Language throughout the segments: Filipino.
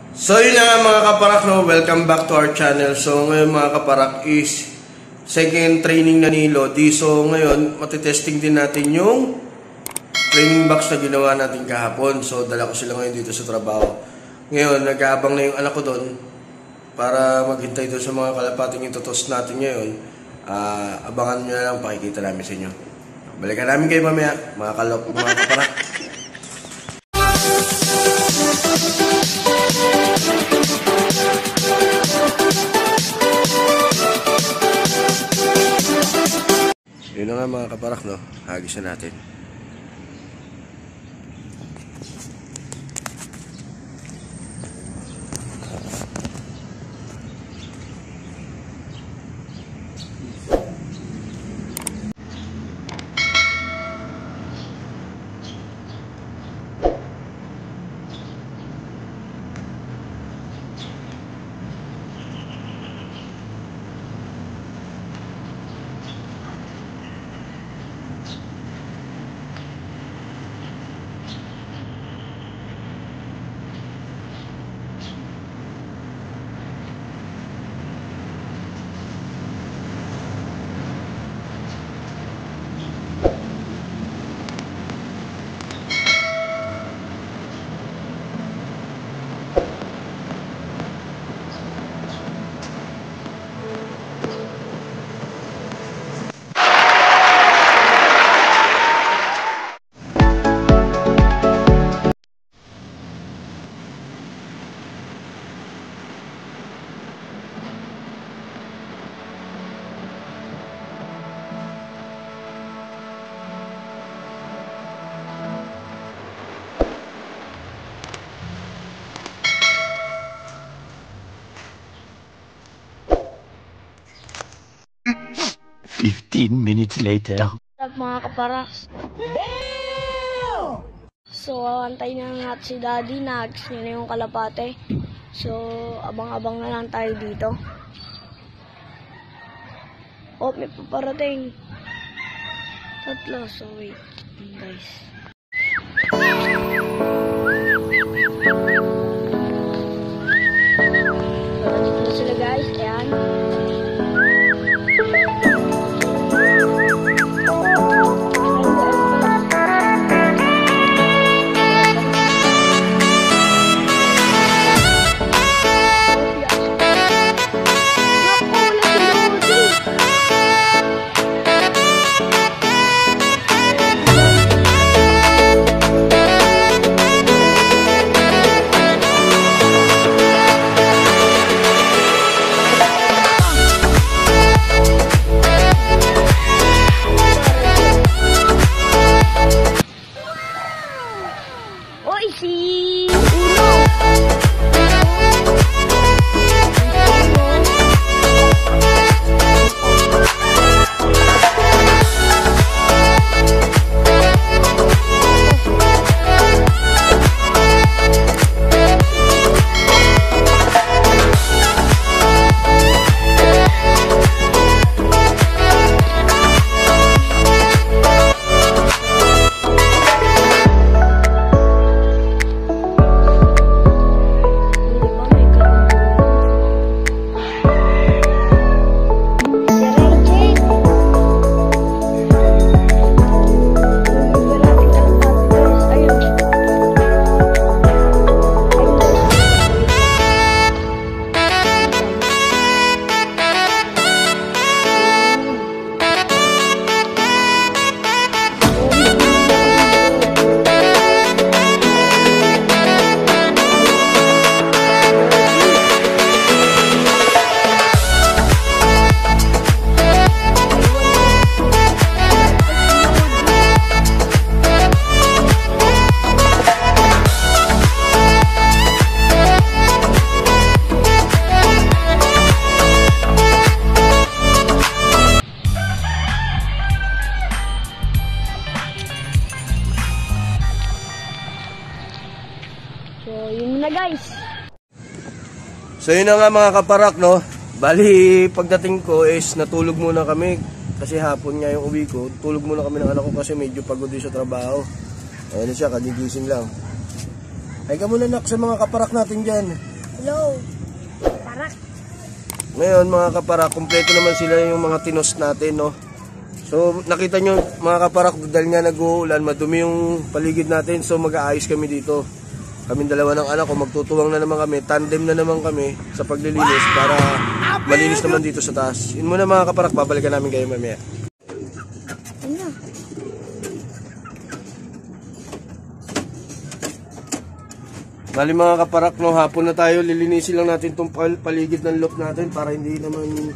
So yun na nga mga kaparak, no? Welcome back to our channel. So ngayon mga kaparak is second training na ni Lodi. So ngayon matitesting din natin yung training box na ginawa natin kahapon. So dala ko sila ngayon dito sa trabaho. Ngayon nag-aabang na yung anak ko doon para maghintay doon sa mga kalapating itutos natin ngayon. Abangan nyo na lang, pakikita namin sa inyo. Balikan namin kayo mamaya mga kaparak. Yun na nga mga kaparak, no? Hagis na natin. Minutes later. What's up mga kaparaks? So, antay na nga si Daddy, nagis niya na yung kalapate. So, abang-abang na lang tayo dito. Oh, may paparating. Tatlo, so wait, guys. So, nandito na sila guys, ayan. Guys. So yun na nga mga kaparak, no? Bali pagdating ko is natulog muna kami kasi hapon nga yung uwi ko. Tulog muna kami ng anak ko kasi medyo pagod din sa trabaho. Ayun na siya, kadigising lang. Ay ka muna nak sa mga kaparak natin dyan. Hello. Parak. Ngayon mga kaparak, kumpleto naman sila yung mga tinos natin, no? So nakita nyo mga kaparak, dahil nga nag-uulan, madumi yung paligid natin, so mag-aayos kami dito. Kaming dalawa ng anak ko, magtutuwang na naman kami, tandem na naman kami sa paglilinis para malinis naman dito sa taas. Yun muna mga kaparak, babalikan namin kayo mamaya. Ano? Bali mga kaparak, no, hapon na tayo, lilinisin lang natin itong paligid ng loop natin para hindi naman,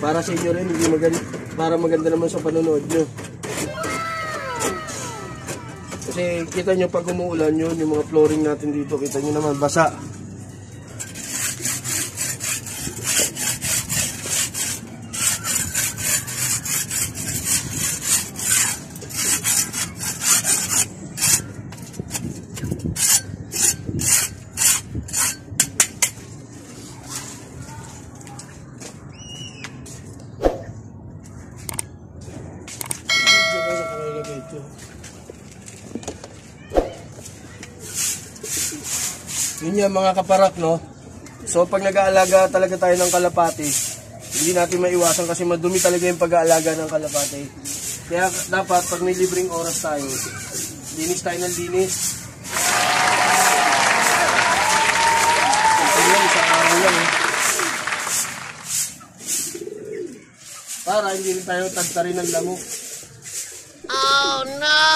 para sa inyo rin, hindi maganda, para maganda naman sa panonood nyo. Kasi kita nyo pag umuulan yun, yung mga flooring natin dito, kita nyo naman, basa. Yun yan mga kaparak, no? So pag nag-aalaga talaga tayo ng kalapati, hindi natin maiwasan kasi madumi talaga yung pag-aalaga ng kalapati. Kaya dapat pag may libreng oras tayo, linis tayo ng linis. Isang araw lang, eh. Para hindi rin tayo tagtarin ng lamok. Oh no!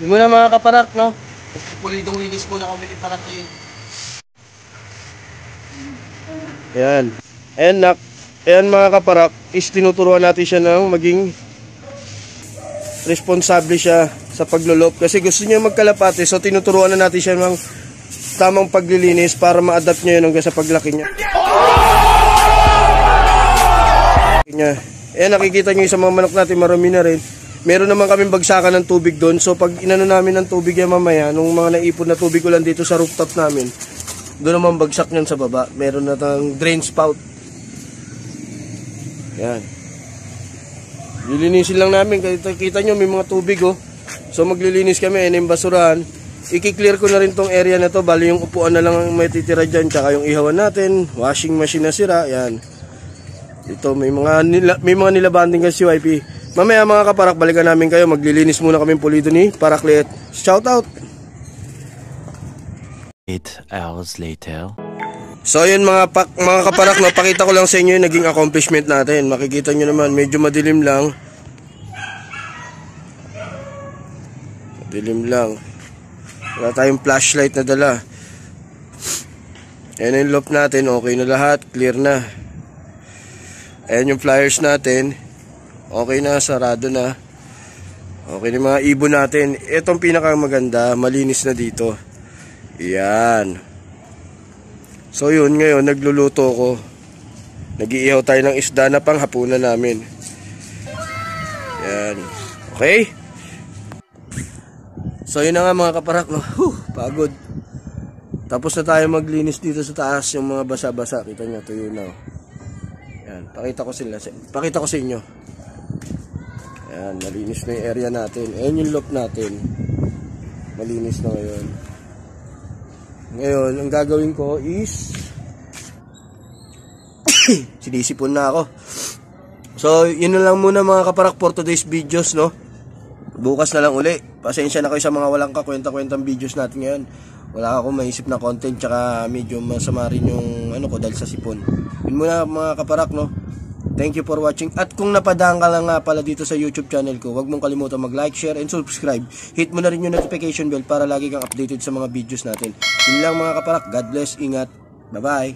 Yun muna mga kaparak, no? Pulidong linis muna kami ni Parak yun. Ayan. Ayan mga kaparak, is tinuturuan natin siya ng maging responsable siya sa paglulop. Kasi gusto niya magkalapate, so tinuturuan na natin siya ng tamang paglilinis para ma-adapt niya yun hanggang sa paglaki niya. Ayan, nakikita niyo sa mga manok natin, marami na rin. Meron naman kaming bagsakan ng tubig doon. So pag inano namin ng tubig yan mamaya, nung mga naipon na tubig ko lang dito sa rooftop namin, doon naman bagsak niyan sa baba. Meron na tang drain spout. Yan. Lilinisin lang namin. Kita nyo may mga tubig, oh. So maglilinis kami, yung basurahan. I-clear ko na rin tong area na to. Bali yung upuan na lang ang may titira dyan. Tsaka yung ihawan natin. Washing machine na sira. Yan. Ito may mga nilabanding kasi YP. Mamaya mga kaparak, balikan namin kayo. Maglilinis muna kami pulido ni Paraklet. Shout out! 8 hours later. So yun mga kaparak, no, pakita ko lang sa inyo yung naging accomplishment natin. Makikita nyo naman, medyo madilim lang. Madilim lang. Wala tayong flashlight na dala. Ayan yung loop natin, okay na lahat, clear na. Ayan yung flyers natin. Okay na, sarado na. Okay na mga ibon natin. Itong pinakamaganda, malinis na dito. Yan. So yun, ngayon nagluluto ko. Nag-iihaw tayo ng isda na panghapunan namin. Yan. Okay? So yun na nga mga kaparak, no? Pagod. Tapos na tayo maglinis dito sa taas, yung mga basa-basa. Kita nyo, tuyo na. Yan, pakita ko sa inyo. Ayan, malinis na yung area natin. Ayan yung loop natin. Malinis na ngayon. Ngayon, ang gagawin ko is sinisipon na ako. So, yun na lang muna mga kaparak for today's videos, no? Bukas na lang uli. Pasensya na kayo sa mga walang kakwenta-kwentang videos natin ngayon. Wala akong maisip na content, tsaka medyo masama rin yung ano ko dahil sa sipon. Yun muna mga kaparak, no? Thank you for watching. At kung napadaan ka lang nga pala dito sa YouTube channel ko, huwag mong kalimutan mag-like, share, and subscribe. Hit mo na rin yung notification bell para lagi kang updated sa mga videos natin. Yun lang mga kaparak. God bless. Ingat. Bye-bye.